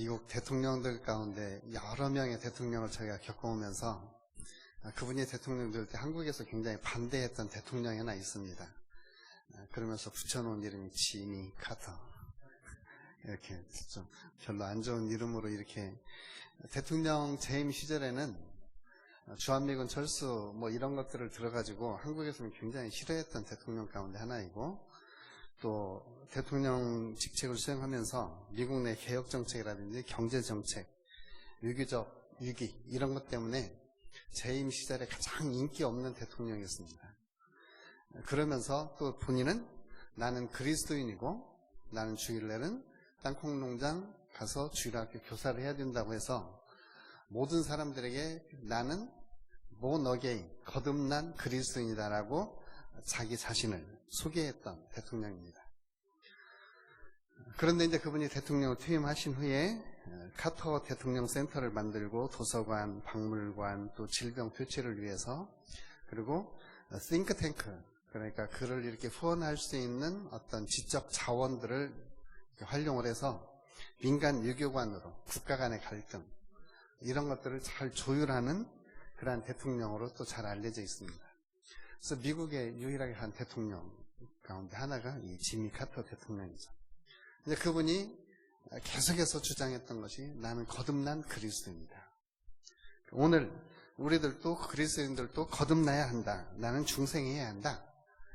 미국 대통령들 가운데 여러 명의 대통령을 저희가 겪어오면서 그분이 대통령 될 때 한국에서 굉장히 반대했던 대통령이 하나 있습니다. 그러면서 붙여놓은 이름이 지미 카터. 이렇게 좀 별로 안 좋은 이름으로 이렇게 대통령 재임 시절에는 주한미군 철수 뭐 이런 것들을 들어가지고 한국에서는 굉장히 싫어했던 대통령 가운데 하나이고, 또 대통령 직책을 수행하면서 미국 내 개혁 정책이라든지 경제 정책, 유기적 위기 이런 것 때문에 재임 시절에 가장 인기 없는 대통령이었습니다. 그러면서 또 본인은 나는 그리스도인이고 나는 주일날은 땅콩농장 가서 주일학교 교사를 해야 된다고 해서 모든 사람들에게 나는 모너게인, 거듭난 그리스도인이다라고 자기 자신을 소개했던 대통령입니다. 그런데 이제 그분이 대통령을 퇴임하신 후에 카터 대통령 센터를 만들고 도서관, 박물관, 또 질병 표치를 위해서, 그리고 싱크탱크, 그러니까 그를 이렇게 후원할 수 있는 어떤 지적 자원들을 활용을 해서 민간 유교관으로 국가 간의 갈등 이런 것들을 잘 조율하는 그러한 대통령으로 또 잘 알려져 있습니다. 그래서 미국의 유일하게 한 대통령 가운데 하나가 이 지미 카터 대통령이죠. 근데 그분이 계속해서 주장했던 것이 나는 거듭난 그리스도인이다. 오늘 우리들도 그리스도인들도 거듭나야 한다. 나는 중생해야 한다.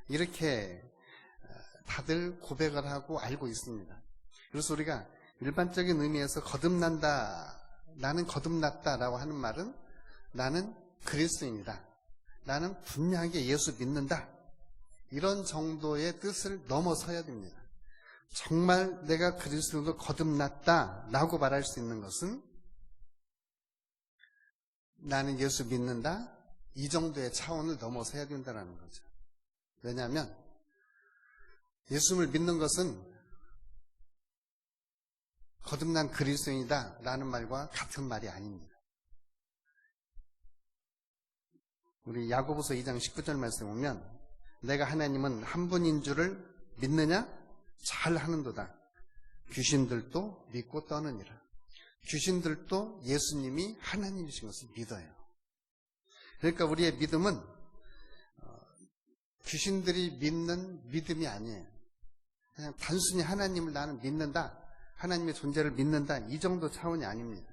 이렇게 다들 고백을 하고 알고 있습니다. 그래서 우리가 일반적인 의미에서 거듭난다, 나는 거듭났다라고 하는 말은 나는 그리스도인이다, 나는 분명하게 예수 믿는다, 이런 정도의 뜻을 넘어서야 됩니다. 정말 내가 그리스도로 거듭났다라고 말할 수 있는 것은 나는 예수 믿는다, 이 정도의 차원을 넘어서야 된다는 거죠. 왜냐하면 예수를 믿는 것은 거듭난 그리스도인이다 라는 말과 같은 말이 아닙니다. 우리 야고보서 2장 19절 말씀 보면 내가 하나님은 한 분인 줄을 믿느냐? 잘 하는도다. 귀신들도 믿고 떠느니라. 귀신들도 예수님이 하나님이신 것을 믿어요. 그러니까 우리의 믿음은 귀신들이 믿는 믿음이 아니에요. 그냥 단순히 하나님을 나는 믿는다, 하나님의 존재를 믿는다, 이 정도 차원이 아닙니다.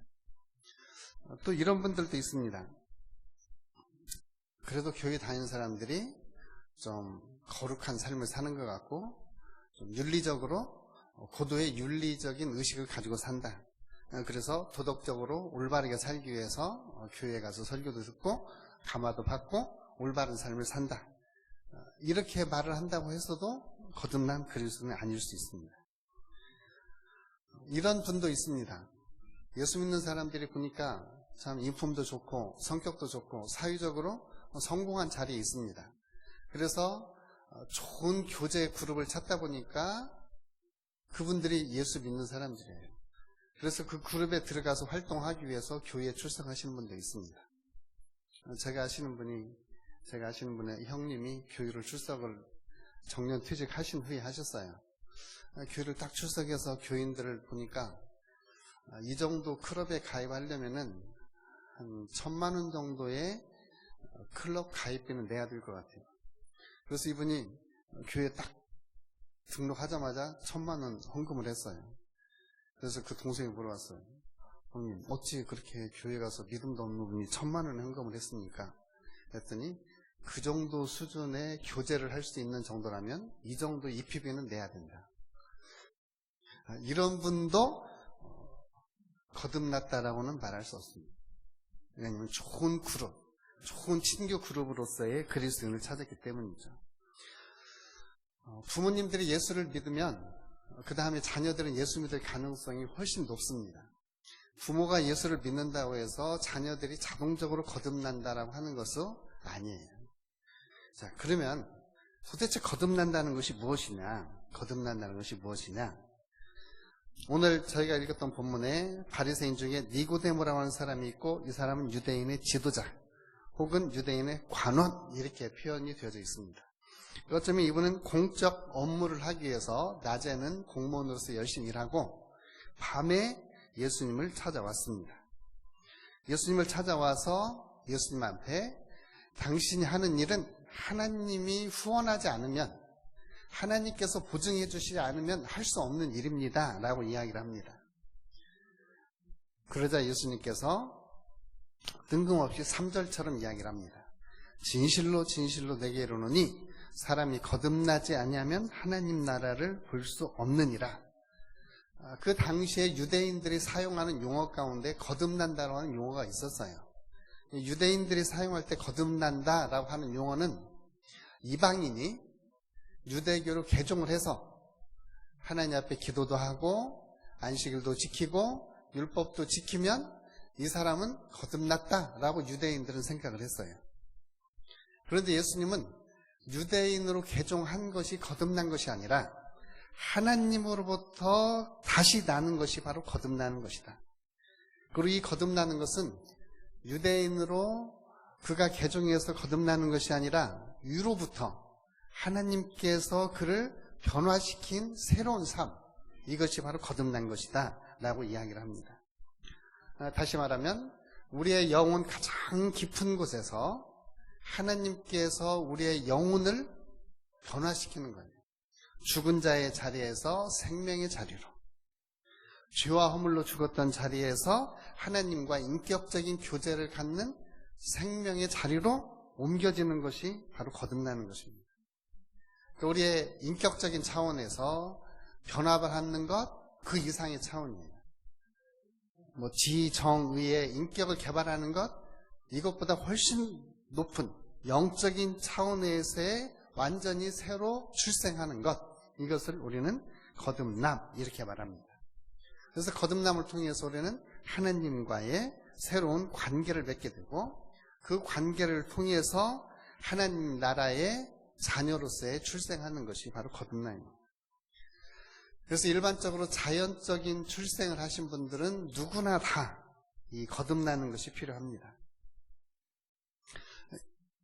또 이런 분들도 있습니다. 그래도 교회 다니는 사람들이 좀 거룩한 삶을 사는 것 같고 좀 윤리적으로 고도의 윤리적인 의식을 가지고 산다. 그래서 도덕적으로 올바르게 살기 위해서 교회에 가서 설교도 듣고 감화도 받고 올바른 삶을 산다. 이렇게 말을 한다고 해서도 거듭난 그리스도는 아닐 수 있습니다. 이런 분도 있습니다. 예수 믿는 사람들이 보니까 참 인품도 좋고 성격도 좋고 사회적으로 성공한 자리에 있습니다. 그래서 좋은 교제 그룹을 찾다 보니까 그분들이 예수 믿는 사람들이에요. 그래서 그 그룹에 들어가서 활동하기 위해서 교회에 출석하시는 분도 있습니다. 제가 아시는 분의 형님이 교회를 출석을 정년퇴직하신 후에 하셨어요. 교회를 딱 출석해서 교인들을 보니까 이 정도 클럽에 가입하려면은 한 1,000만 원 정도의 클럽 가입비는 내야 될 것 같아요. 그래서 이분이 교회에 딱 등록하자마자 1,000만 원 헌금을 했어요. 그래서 그 동생이 물어봤어요. 형님, 어찌 그렇게 교회 가서 믿음도 없는 분이 1,000만 원 헌금을 했습니까? 그랬더니 그 정도 수준의 교제를 할 수 있는 정도라면 이 정도 입히비는 내야 된다. 이런 분도 거듭났다라고는 말할 수 없습니다. 왜냐하면 좋은 그룹, 좋은 친교 그룹으로서의 그리스도인을 찾았기 때문이죠. 부모님들이 예수를 믿으면 그 다음에 자녀들은 예수 믿을 가능성이 훨씬 높습니다. 부모가 예수를 믿는다고 해서 자녀들이 자동적으로 거듭난다라고 하는 것은 아니에요. 자, 그러면 도대체 거듭난다는 것이 무엇이냐? 거듭난다는 것이 무엇이냐? 오늘 저희가 읽었던 본문에 바리새인 중에 니고데모라고 하는 사람이 있고 이 사람은 유대인의 지도자 혹은 유대인의 관원 이렇게 표현이 되어져 있습니다. 어쩌면 이분은 공적 업무를 하기 위해서 낮에는 공무원으로서 열심히 일하고 밤에 예수님을 찾아왔습니다. 예수님을 찾아와서 예수님 앞에 당신이 하는 일은 하나님이 후원하지 않으면, 하나님께서 보증해 주시지 않으면 할 수 없는 일입니다 라고 이야기를 합니다. 그러자 예수님께서 뜬금없이 3절처럼 이야기를 합니다. 진실로 진실로 내게 이르노니 사람이 거듭나지 아니하면 하나님 나라를 볼 수 없느니라. 그 당시에 유대인들이 사용하는 용어 가운데 거듭난다라고 하는 용어가 있었어요. 유대인들이 사용할 때 거듭난다라고 하는 용어는 이방인이 유대교로 개종을 해서 하나님 앞에 기도도 하고 안식일도 지키고 율법도 지키면 이 사람은 거듭났다라고 유대인들은 생각을 했어요. 그런데 예수님은 유대인으로 개종한 것이 거듭난 것이 아니라 하나님으로부터 다시 나는 것이 바로 거듭나는 것이다. 그리고 이 거듭나는 것은 유대인으로 그가 개종해서 거듭나는 것이 아니라 위로부터 하나님께서 그를 변화시킨 새로운 삶, 이것이 바로 거듭난 것이다 라고 이야기를 합니다. 다시 말하면 우리의 영혼 가장 깊은 곳에서 하나님께서 우리의 영혼을 변화시키는 거예요. 죽은 자의 자리에서 생명의 자리로, 죄와 허물로 죽었던 자리에서 하나님과 인격적인 교제를 갖는 생명의 자리로 옮겨지는 것이 바로 거듭나는 것입니다. 우리의 인격적인 차원에서 변화를 하는 것, 그 이상의 차원이에요. 지정의의 인격을 개발하는 것, 이것보다 훨씬 높은 영적인 차원에서의 완전히 새로 출생하는 것, 이것을 우리는 거듭남 이렇게 말합니다. 그래서 거듭남을 통해서 우리는 하나님과의 새로운 관계를 맺게 되고, 그 관계를 통해서 하나님 나라의 자녀로서의 출생하는 것이 바로 거듭남입니다. 그래서 일반적으로 자연적인 출생을 하신 분들은 누구나 다 이 거듭나는 것이 필요합니다.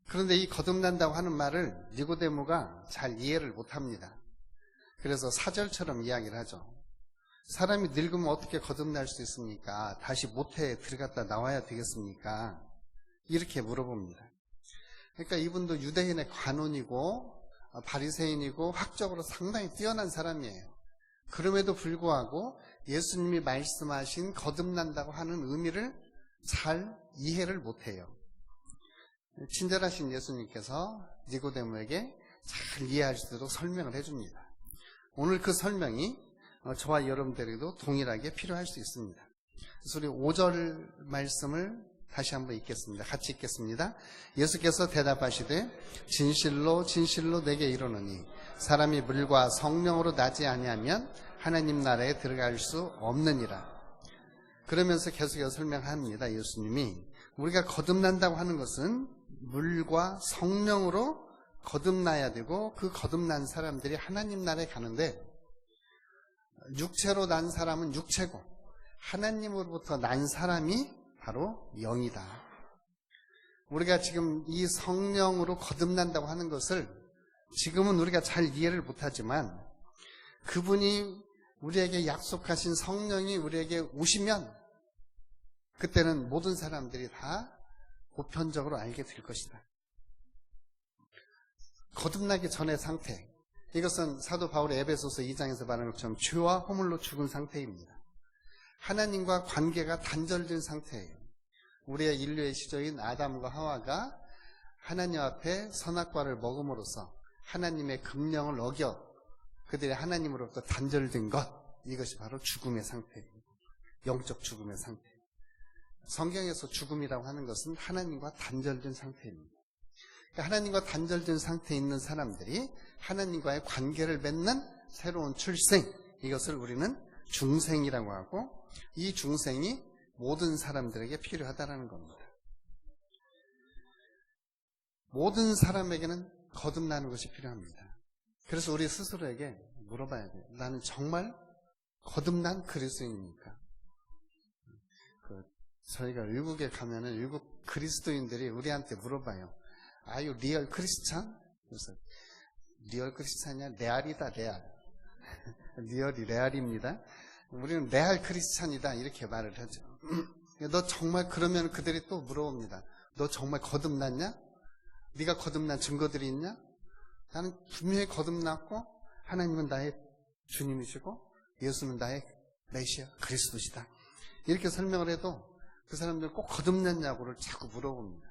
그런데 이 거듭난다고 하는 말을 니고데모가 잘 이해를 못합니다. 그래서 사절처럼 이야기를 하죠. 사람이 늙으면 어떻게 거듭날 수 있습니까? 다시 모태에 들어갔다 나와야 되겠습니까? 이렇게 물어봅니다. 그러니까 이분도 유대인의 관원이고 바리새인이고 학적으로 상당히 뛰어난 사람이에요. 그럼에도 불구하고 예수님이 말씀하신 거듭난다고 하는 의미를 잘 이해를 못해요. 친절하신 예수님께서 니고데모에게 잘 이해할 수 있도록 설명을 해줍니다. 오늘 그 설명이 저와 여러분들에게도 동일하게 필요할 수 있습니다. 그래서 우리 5절 말씀을 다시 한번 읽겠습니다. 같이 읽겠습니다. 예수께서 대답하시되 진실로 진실로 내게 이르노니 사람이 물과 성령으로 나지 아니하면 하나님 나라에 들어갈 수 없느니라. 그러면서 계속해서 설명합니다. 예수님이 우리가 거듭난다고 하는 것은 물과 성령으로 거듭나야 되고, 그 거듭난 사람들이 하나님 나라에 가는데, 육체로 난 사람은 육체고 하나님으로부터 난 사람이 바로 영이다. 우리가 지금 이 성령으로 거듭난다고 하는 것을 지금은 우리가 잘 이해를 못하지만, 그분이 우리에게 약속하신 성령이 우리에게 오시면 그때는 모든 사람들이 다 보편적으로 알게 될 것이다. 거듭나기 전의 상태, 이것은 사도 바울의 에베소서 2장에서 말하는 것처럼 죄와 허물로 죽은 상태입니다. 하나님과 관계가 단절된 상태예요. 우리의 인류의 시조인 아담과 하와가 하나님 앞에 선악과를 먹음으로써 하나님의 금령을 어겨 그들의 하나님으로부터 단절된 것, 이것이 바로 죽음의 상태예요. 영적 죽음의 상태. 성경에서 죽음이라고 하는 것은 하나님과 단절된 상태입니다. 그러니까 하나님과 단절된 상태에 있는 사람들이 하나님과의 관계를 맺는 새로운 출생, 이것을 우리는 중생이라고 하고, 이 중생이 모든 사람들에게 필요하다는 겁니다. 모든 사람에게는 거듭나는 것이 필요합니다. 그래서 우리 스스로에게 물어봐야 돼요. 나는 정말 거듭난 그리스도인입니까? 저희가 외국에 가면은 외국 그리스도인들이 우리한테 물어봐요. Are you real Christian? 그래서 리얼 크리스찬이야? 레알이다, 레알. 리얼이 레알입니다. 우리는 레알 크리스찬이다 이렇게 말을 하죠. 너 정말 그러면 그들이 또 물어봅니다. 너 정말 거듭났냐? 네가 거듭난 증거들이 있냐? 나는 분명히 거듭났고 하나님은 나의 주님이시고 예수는 나의 메시아 그리스도시다. 이렇게 설명을 해도 그 사람들은 꼭 거듭났냐고를 자꾸 물어봅니다.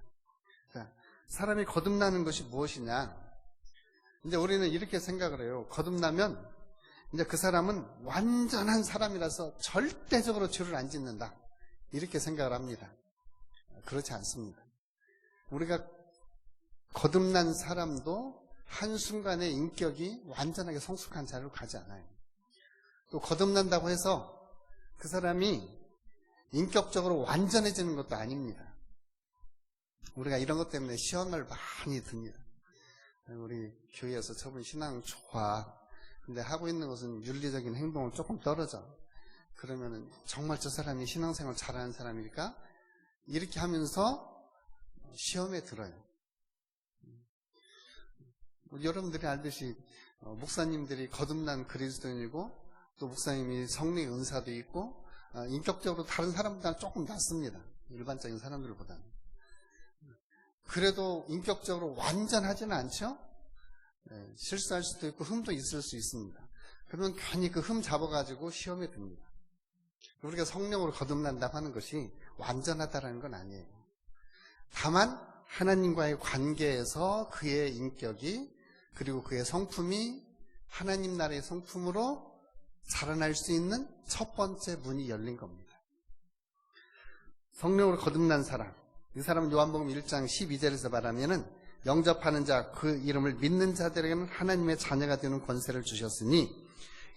자, 사람이 거듭나는 것이 무엇이냐? 이제 우리는 이렇게 생각을 해요. 거듭나면 이제 그 사람은 완전한 사람이라서 절대적으로 죄를 안 짓는다. 이렇게 생각을 합니다. 그렇지 않습니다. 우리가 거듭난 사람도 한순간에 인격이 완전하게 성숙한 자리로 가지 않아요. 또 거듭난다고 해서 그 사람이 인격적으로 완전해지는 것도 아닙니다. 우리가 이런 것 때문에 시험을 많이 듭니다. 우리 교회에서 저분 신앙 좋아. 근데 하고 있는 것은 윤리적인 행동은 조금 떨어져. 그러면은 정말 저 사람이 신앙생활 잘하는 사람일까? 이렇게 하면서 시험에 들어요. 여러분들이 알듯이 목사님들이 거듭난 그리스도인이고 또 목사님이 성령의 은사도 있고 인격적으로 다른 사람보다는 조금 낫습니다. 일반적인 사람들보다는. 그래도 인격적으로 완전하지는 않죠? 네, 실수할 수도 있고 흠도 있을 수 있습니다. 그러면 괜히 그 흠 잡아가지고 시험에 듭니다. 우리가 성령으로 거듭난다고 하는 것이 완전하다라는 건 아니에요. 다만 하나님과의 관계에서 그의 인격이 그리고 그의 성품이 하나님 나라의 성품으로 자라날 수 있는 첫 번째 문이 열린 겁니다. 성령으로 거듭난 사람, 이 사람은 요한복음 1장 12절에서 말하면은 영접하는 자, 그 이름을 믿는 자들에게는 하나님의 자녀가 되는 권세를 주셨으니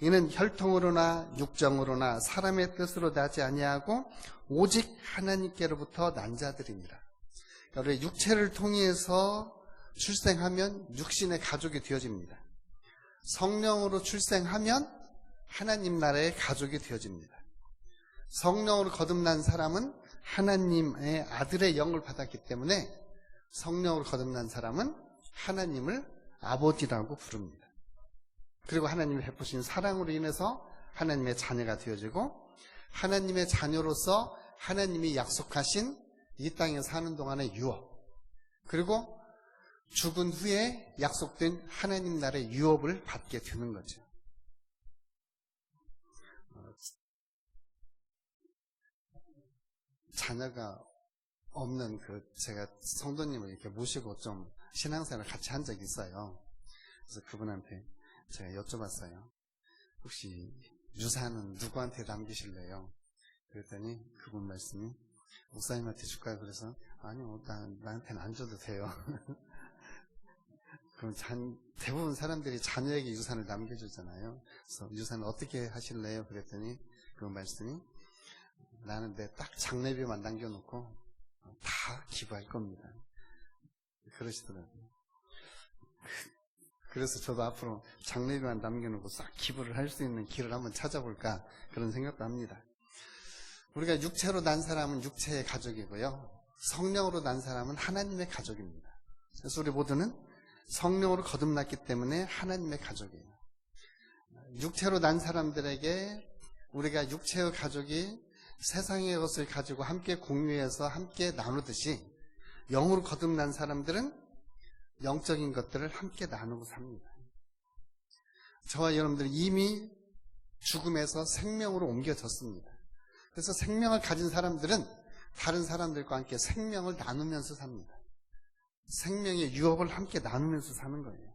이는 혈통으로나 육정으로나 사람의 뜻으로 나지 아니하고 오직 하나님께로부터 난 자들입니다. 우리 육체를 통해서 출생하면 육신의 가족이 되어집니다. 성령으로 출생하면 하나님 나라의 가족이 되어집니다. 성령으로 거듭난 사람은 하나님의 아들의 영을 받았기 때문에 성령으로 거듭난 사람은 하나님을 아버지라고 부릅니다. 그리고 하나님이 베푸신 사랑으로 인해서 하나님의 자녀가 되어지고 하나님의 자녀로서 하나님이 약속하신 이 땅에 사는 동안의 유업 그리고 죽은 후에 약속된 하나님 나라의 유업을 받게 되는 거죠. 자녀가 없는 제가 성도님을 이렇게 모시고 좀 신앙생활을 같이 한 적이 있어요. 그래서 그분한테 제가 여쭤봤어요. 혹시 유산은 누구한테 남기실래요? 그랬더니 그분 말씀이 목사님한테 줄까요? 그래서 아니요, 나한테는 안 줘도 돼요. 그럼 대부분 사람들이 자녀에게 유산을 남겨주잖아요. 그래서 유산을 어떻게 하실래요? 그랬더니 그분 말씀이 나는 내 딱 장례비만 남겨놓고 다 기부할 겁니다. 그러시더라고요. 그래서 저도 앞으로 장례비만 남겨놓고 싹 기부를 할 수 있는 길을 한번 찾아볼까 그런 생각도 합니다. 우리가 육체로 난 사람은 육체의 가족이고요. 성령으로 난 사람은 하나님의 가족입니다. 그래서 우리 모두는 성령으로 거듭났기 때문에 하나님의 가족이에요. 육체로 난 사람들에게 우리가 육체의 가족이 세상의 것을 가지고 함께 공유해서 함께 나누듯이 영으로 거듭난 사람들은 영적인 것들을 함께 나누고 삽니다. 저와 여러분들은 이미 죽음에서 생명으로 옮겨졌습니다. 그래서 생명을 가진 사람들은 다른 사람들과 함께 생명을 나누면서 삽니다. 생명의 유업을 함께 나누면서 사는 거예요.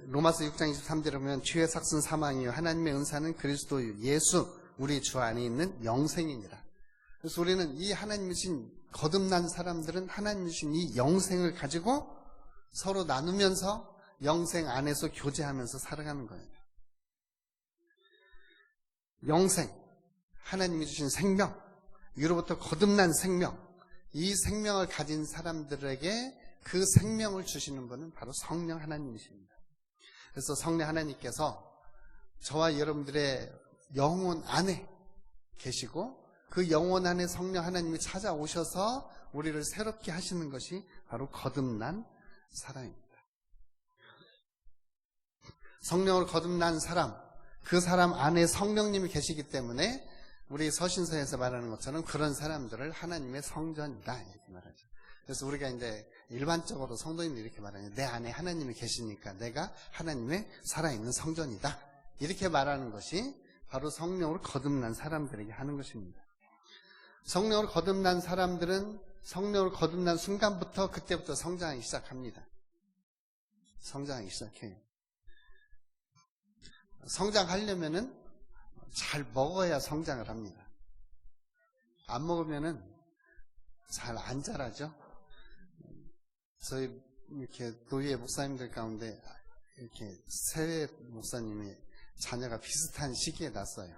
로마서 6장 23절에 보면 주의 삭은 사망이요 하나님의 은사는 그리스도 예수 우리 주 안에 있는 영생이니라. 그래서 우리는 이 하나님 주신 거듭난 사람들은 하나님 주신 이 영생을 가지고 서로 나누면서 영생 안에서 교제하면서 살아가는 거예요. 영생, 하나님이 주신 생명, 위로부터 거듭난 생명, 이 생명을 가진 사람들에게 그 생명을 주시는 분은 바로 성령 하나님이십니다. 그래서 성령 하나님께서 저와 여러분들의 영혼 안에 계시고 그 영혼 안에 성령 하나님이 찾아오셔서 우리를 새롭게 하시는 것이 바로 거듭난 사람입니다. 성령으로 거듭난 사람, 그 사람 안에 성령님이 계시기 때문에 우리 서신서에서 말하는 것처럼 그런 사람들을 하나님의 성전이다 이렇게 말하죠. 그래서 우리가 이제 일반적으로 성도님들이 이렇게 말하는 내 안에 하나님이 계시니까 내가 하나님의 살아있는 성전이다 이렇게 말하는 것이 바로 성령으로 거듭난 사람들에게 하는 것입니다. 성령으로 거듭난 사람들은 성령으로 거듭난 순간부터 그때부터 성장하기 시작합니다. 성장하기 시작해요. 성장하려면은 잘 먹어야 성장을 합니다. 안 먹으면은 잘 안 자라죠. 저희 이렇게 노예 목사님들 가운데 이렇게 세 목사님이 자녀가 비슷한 시기에 낳았어요.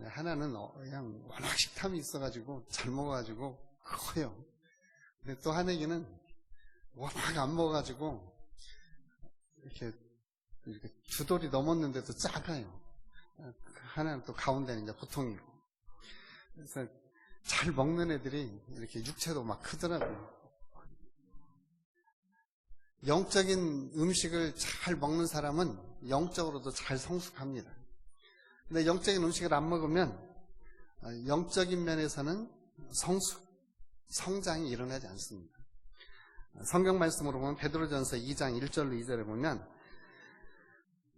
하나는 그냥 워낙 식탐이 있어가지고 잘 먹어가지고 커요. 근데 또 하나는 워낙 안 먹어가지고 이렇게 두 돌이 넘었는데도 작아요. 하나는 또 가운데는 이제 보통이고. 그래서 잘 먹는 애들이 이렇게 육체도 막 크더라고요. 영적인 음식을 잘 먹는 사람은 영적으로도 잘 성숙합니다. 근데 영적인 음식을 안 먹으면 영적인 면에서는 성장이 일어나지 않습니다. 성경 말씀으로 보면 베드로전서 2장 1절로 2절에 보면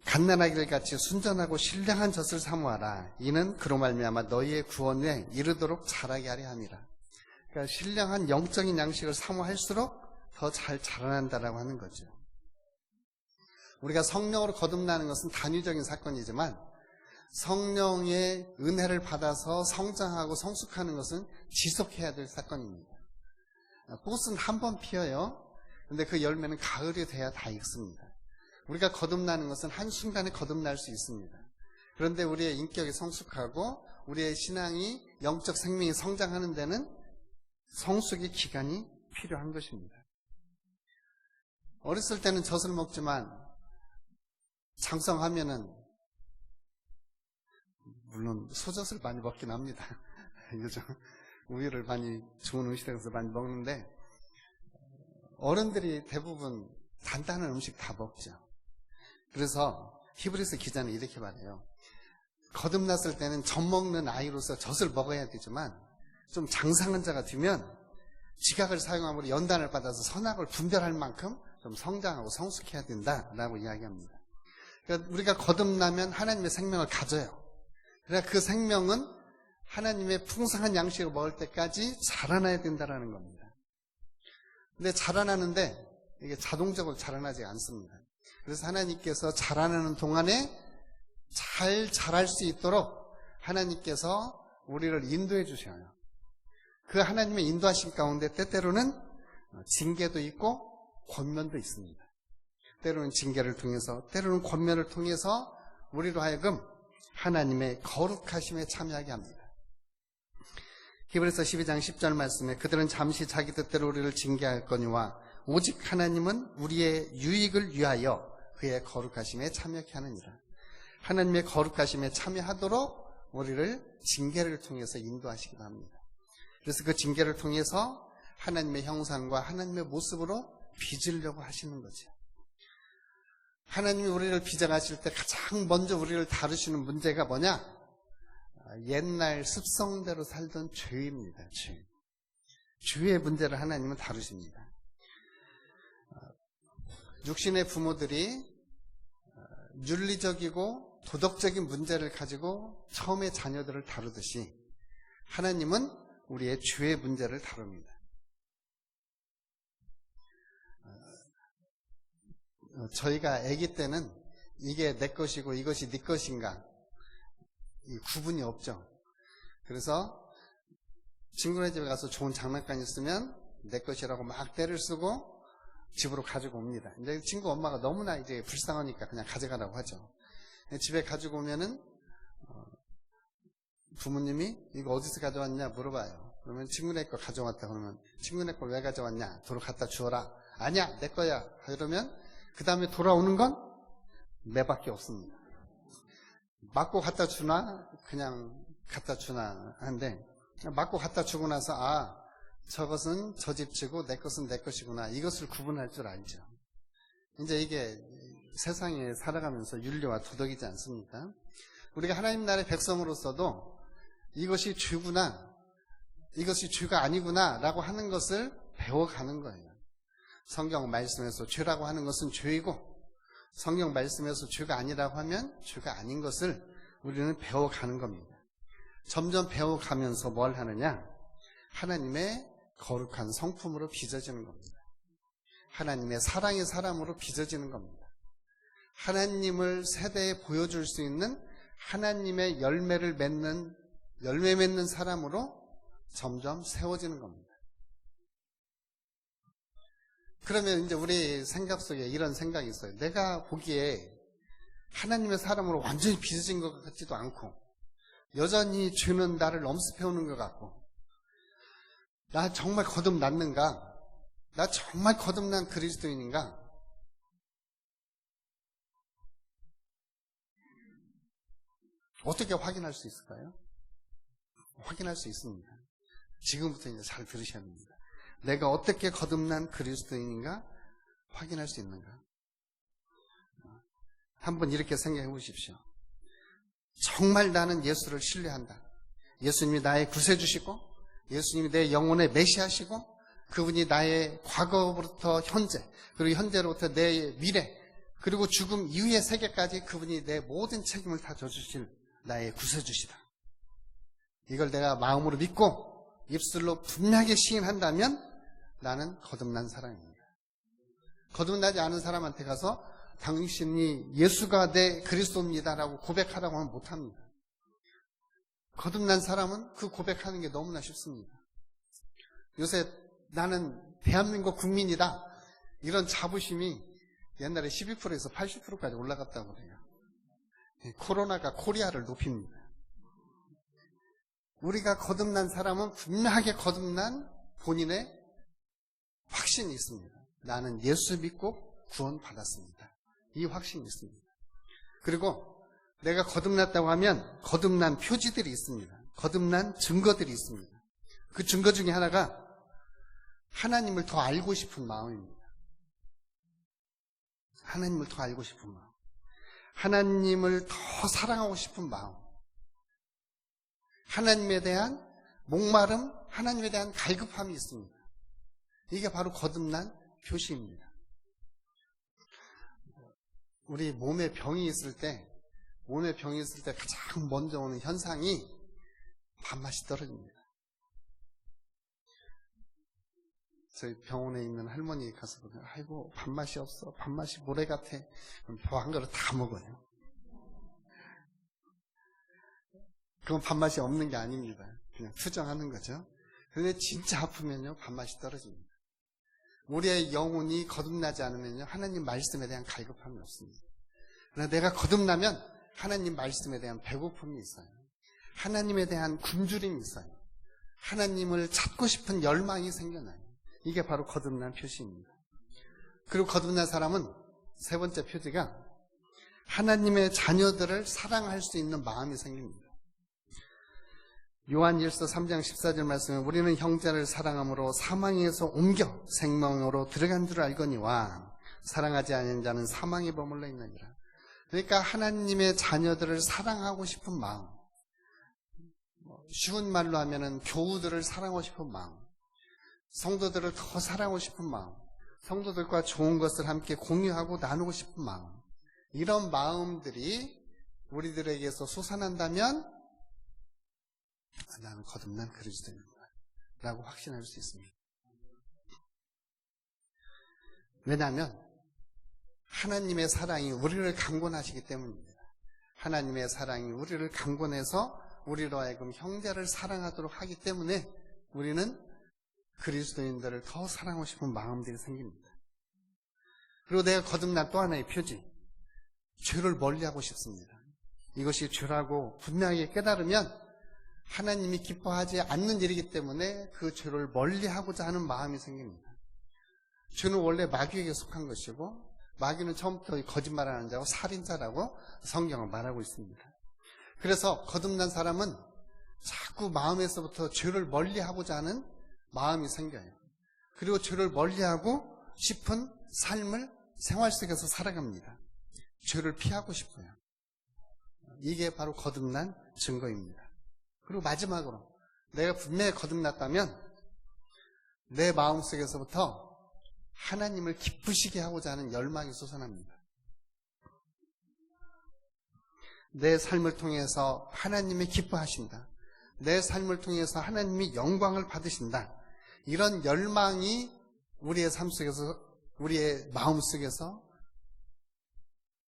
갓난아기들 같이 순전하고 신령한 젖을 사모하라. 이는 그로 말미암아 너희의 구원에 이르도록 자라게 하려 함이라. 그러니까 신령한 영적인 양식을 사모할수록 더 잘 자라난다라고 하는 거죠. 우리가 성령으로 거듭나는 것은 단위적인 사건이지만 성령의 은혜를 받아서 성장하고 성숙하는 것은 지속해야 될 사건입니다. 꽃은 한 번 피어요. 근데 그 열매는 가을이 돼야 다 익습니다. 우리가 거듭나는 것은 한순간에 거듭날 수 있습니다. 그런데 우리의 인격이 성숙하고 우리의 신앙이 영적 생명이 성장하는 데는 성숙의 기간이 필요한 것입니다. 어렸을 때는 젖을 먹지만 장성하면은 물론 소젖을 많이 먹긴 합니다. 요즘 우유를 많이 좋은 음식에서 많이 먹는데 어른들이 대부분 단단한 음식 다 먹죠. 그래서 히브리서 기자는 이렇게 말해요. 거듭났을 때는 젖 먹는 아이로서 젖을 먹어야 되지만 좀 장성한 자가 되면 지각을 사용함으로 연단을 받아서 선악을 분별할 만큼 좀 성장하고 성숙해야 된다라고 이야기합니다. 그러니까 우리가 거듭나면 하나님의 생명을 가져요. 그러니까 그 생명은 하나님의 풍성한 양식을 먹을 때까지 자라나야 된다라는 겁니다. 근데 자라나는데 이게 자동적으로 자라나지 않습니다. 그래서 하나님께서 자라나는 동안에 잘 자랄 수 있도록 하나님께서 우리를 인도해 주셔요. 그 하나님의 인도하심 가운데 때때로는 징계도 있고 권면도 있습니다. 때로는 징계를 통해서 때로는 권면을 통해서 우리로 하여금 하나님의 거룩하심에 참여하게 합니다. 히브리서 12장 10절 말씀에 그들은 잠시 자기 뜻대로 우리를 징계할거니와 오직 하나님은 우리의 유익을 위하여 그의 거룩하심에 참여케 하느니라. 하나님의 거룩하심에 참여하도록 우리를 징계를 통해서 인도하시기도 합니다. 그래서 그 징계를 통해서 하나님의 형상과 하나님의 모습으로 빚으려고 하시는 거죠. 하나님이 우리를 빚어가실 때 가장 먼저 우리를 다루시는 문제가 뭐냐? 옛날 습성대로 살던 죄입니다. 죄의 문제를 하나님은 다루십니다. 육신의 부모들이 윤리적이고 도덕적인 문제를 가지고 처음에 자녀들을 다루듯이 하나님은 우리의 죄의 문제를 다룹니다. 저희가 아기 때는 이게 내 것이고 이것이 네 것인가 이 구분이 없죠. 그래서 친구네 집에 가서 좋은 장난감 있으면 내 것이라고 막 떼를 쓰고 집으로 가지고 옵니다. 이제 친구 엄마가 너무나 이제 불쌍하니까 그냥 가져가라고 하죠. 집에 가지고 오면은 부모님이 이거 어디서 가져왔냐 물어봐요. 그러면 친구네 거 가져왔다 그러면 친구네 걸 왜 가져왔냐? 도로 갖다 주어라. 아니야 내 거야. 그러면 그 다음에 돌아오는 건 매밖에 없습니다. 맞고 갖다 주나 그냥 갖다 주나 하는데 맞고 갖다 주고 나서 저것은 저 집 치고 내 것은 내 것이구나 이것을 구분할 줄 알죠. 이제 이게 세상에 살아가면서 윤리와 도덕이지 않습니까? 우리가 하나님 나라의 백성으로서도 이것이 죄구나, 이것이 죄가 아니구나 라고 하는 것을 배워가는 거예요. 성경 말씀에서 죄라고 하는 것은 죄이고 성경 말씀에서 죄가 아니라고 하면 죄가 아닌 것을 우리는 배워가는 겁니다. 점점 배워가면서 뭘 하느냐? 하나님의 거룩한 성품으로 빚어지는 겁니다. 하나님의 사랑의 사람으로 빚어지는 겁니다. 하나님을 세대에 보여줄 수 있는 하나님의 열매 맺는 사람으로 점점 세워지는 겁니다. 그러면 이제 우리 생각 속에 이런 생각이 있어요. 내가 보기에 하나님의 사람으로 완전히 빚어진 것 같지도 않고 여전히 죄는 나를 엄습해오는 것 같고 나 정말 거듭났는가? 나 정말 거듭난 그리스도인인가? 어떻게 확인할 수 있을까요? 확인할 수 있습니다. 지금부터 이제 잘 들으셔야 합니다. 내가 어떻게 거듭난 그리스도인인가 확인할 수 있는가? 한번 이렇게 생각해 보십시오. 정말 나는 예수를 신뢰한다. 예수님이 나의 구세주시고 예수님이 내 영혼의 메시아시고 그분이 나의 과거부터 현재 그리고 현재로부터 내 미래 그리고 죽음 이후의 세계까지 그분이 내 모든 책임을 다 져주실 나의 구세주시다. 이걸 내가 마음으로 믿고 입술로 분명하게 시인한다면 나는 거듭난 사람입니다. 거듭나지 않은 사람한테 가서 당신이 예수가 내 그리스도입니다라고 고백하라고 하면 못합니다. 거듭난 사람은 그 고백하는 게 너무나 쉽습니다. 요새 나는 대한민국 국민이다 이런 자부심이 옛날에 12%에서 80%까지 올라갔다고 그래요. 코로나가 코리아를 높입니다. 우리가 거듭난 사람은 분명하게 거듭난 본인의 확신이 있습니다. 나는 예수 믿고 구원받았습니다. 이 확신이 있습니다. 그리고 내가 거듭났다고 하면 거듭난 표지들이 있습니다. 거듭난 증거들이 있습니다. 그 증거 중에 하나가 하나님을 더 알고 싶은 마음입니다. 하나님을 더 알고 싶은 마음. 하나님을 더 사랑하고 싶은 마음. 하나님에 대한 목마름, 하나님에 대한 갈급함이 있습니다. 이게 바로 거듭난 표시입니다. 우리 몸에 병이 있을 때 가장 먼저 오는 현상이 밥맛이 떨어집니다. 저희 병원에 있는 할머니 가서 보면 아이고 밥맛이 없어. 밥맛이 모래 같아. 그럼 밥 한 그릇 다 먹어요. 그건 밥맛이 없는 게 아닙니다. 그냥 투정하는 거죠. 그런데 진짜 아프면요 밥맛이 떨어집니다. 우리의 영혼이 거듭나지 않으면요 하나님 말씀에 대한 갈급함이 없습니다. 그러나 내가 거듭나면 하나님 말씀에 대한 배고픔이 있어요. 하나님에 대한 굶주림이 있어요. 하나님을 찾고 싶은 열망이 생겨나요. 이게 바로 거듭난 표시입니다. 그리고 거듭난 사람은 세 번째 표지가 하나님의 자녀들을 사랑할 수 있는 마음이 생깁니다. 요한일서 3장 14절 말씀에 우리는 형제를 사랑함으로 사망에서 옮겨 생명으로 들어간 줄 알거니와 사랑하지 않는 자는 사망에 머물러 있느니라. 그러니까 하나님의 자녀들을 사랑하고 싶은 마음, 쉬운 말로 하면은 교우들을 사랑하고 싶은 마음, 성도들을 더 사랑하고 싶은 마음, 성도들과 좋은 것을 함께 공유하고 나누고 싶은 마음, 이런 마음들이 우리들에게서 솟아난다면 나는 거듭난 그리스도인이다 라고 확신할 수 있습니다. 왜냐하면 하나님의 사랑이 우리를 강권하시기 때문입니다. 하나님의 사랑이 우리를 강권해서 우리로 하여금 형제를 사랑하도록 하기 때문에 우리는 그리스도인들을 더 사랑하고 싶은 마음들이 생깁니다. 그리고 내가 거듭난 또 하나의 표지, 죄를 멀리하고 싶습니다. 이것이 죄라고 분명하게 깨달으면 하나님이 기뻐하지 않는 일이기 때문에 그 죄를 멀리하고자 하는 마음이 생깁니다. 죄는 원래 마귀에게 속한 것이고 마귀는 처음부터 거짓말하는 자고 살인자라고 성경은 말하고 있습니다. 그래서 거듭난 사람은 자꾸 마음에서부터 죄를 멀리하고자 하는 마음이 생겨요. 그리고 죄를 멀리하고 싶은 삶을 생활 속에서 살아갑니다. 죄를 피하고 싶어요. 이게 바로 거듭난 증거입니다. 그리고 마지막으로 내가 분명히 거듭났다면 내 마음속에서부터 하나님을 기쁘시게 하고자 하는 열망이 솟아납니다. 내 삶을 통해서 하나님이 기뻐하신다. 내 삶을 통해서 하나님이 영광을 받으신다. 이런 열망이 우리의 삶 속에서, 우리의 마음 속에서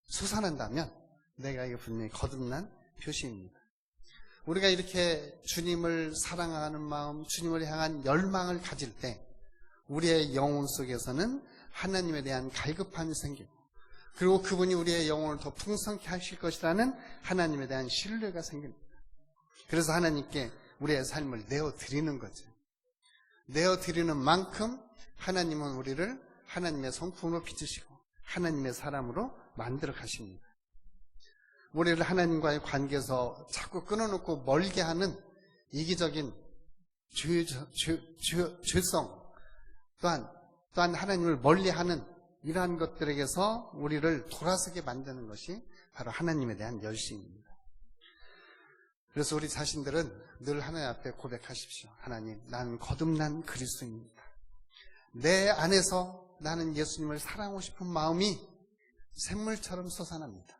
솟아난다면 내가 이거 분명히 거듭난 표시입니다. 우리가 이렇게 주님을 사랑하는 마음, 주님을 향한 열망을 가질 때 우리의 영혼 속에서는 하나님에 대한 갈급함이 생기고, 그리고 그분이 우리의 영혼을 더 풍성케 하실 것이라는 하나님에 대한 신뢰가 생깁니다. 그래서 하나님께 우리의 삶을 내어드리는 거죠. 내어드리는 만큼 하나님은 우리를 하나님의 성품으로 빚으시고 하나님의 사람으로 만들어 가십니다. 우리를 하나님과의 관계에서 자꾸 끊어놓고 멀게 하는 이기적인 죄성, 또한 하나님을 멀리하는 이러한 것들에게서 우리를 돌아서게 만드는 것이 바로 하나님에 대한 열심입니다. 그래서 우리 자신들은 늘 하나님 앞에 고백하십시오. 하나님, 나는 거듭난 그리스도입니다. 내 안에서 나는 예수님을 사랑하고 싶은 마음이 샘물처럼 솟아납니다.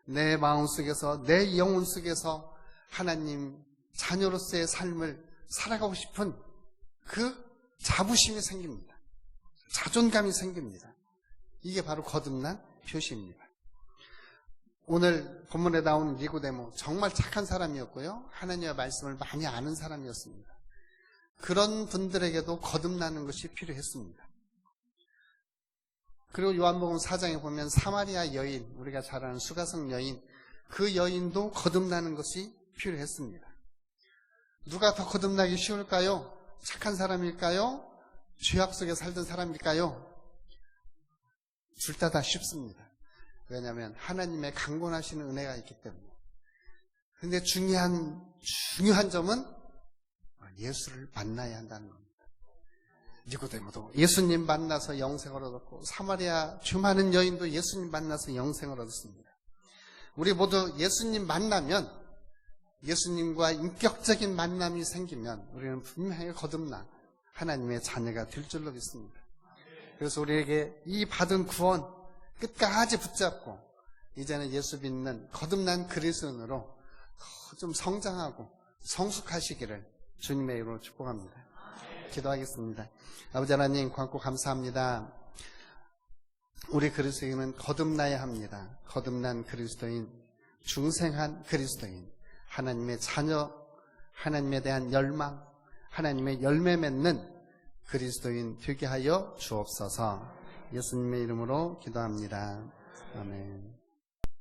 내 마음 속에서, 내 영혼 속에서 하나님 자녀로서의 삶을 살아가고 싶은 그 자부심이 생깁니다. 자존감이 생깁니다. 이게 바로 거듭난 표시입니다. 오늘 본문에 나온 니고데모, 정말 착한 사람이었고요. 하나님의 말씀을 많이 아는 사람이었습니다. 그런 분들에게도 거듭나는 것이 필요했습니다. 그리고 요한복음 4장에 보면 사마리아 여인, 우리가 잘 아는 수가성 여인, 그 여인도 거듭나는 것이 필요했습니다. 누가 더 거듭나기 쉬울까요? 착한 사람일까요? 죄악 속에 살던 사람일까요? 둘 다 쉽습니다. 왜냐하면 하나님의 강권하시는 은혜가 있기 때문에. 그런데 중요한 점은 예수를 만나야 한다는 겁니다. 니고데모도 예수님 만나서 영생을 얻었고, 사마리아 주 많은 여인도 예수님 만나서 영생을 얻었습니다. 우리 모두 예수님 만나면, 예수님과 인격적인 만남이 생기면 우리는 분명히 거듭나 하나님의 자녀가 될 줄로 믿습니다. 그래서 우리에게 이 받은 구원 끝까지 붙잡고 이제는 예수 믿는 거듭난 그리스도인으로 좀 성장하고 성숙하시기를 주님의 이름으로 축복합니다. 기도하겠습니다. 아버지 하나님, 고맙고 감사합니다. 우리 그리스도인은 거듭나야 합니다. 거듭난 그리스도인, 중생한 그리스도인, 하나님의 자녀, 하나님에 대한 열망, 하나님의 열매 맺는 그리스도인 되게 하여 주옵소서. 예수님의 이름으로 기도합니다. 아멘.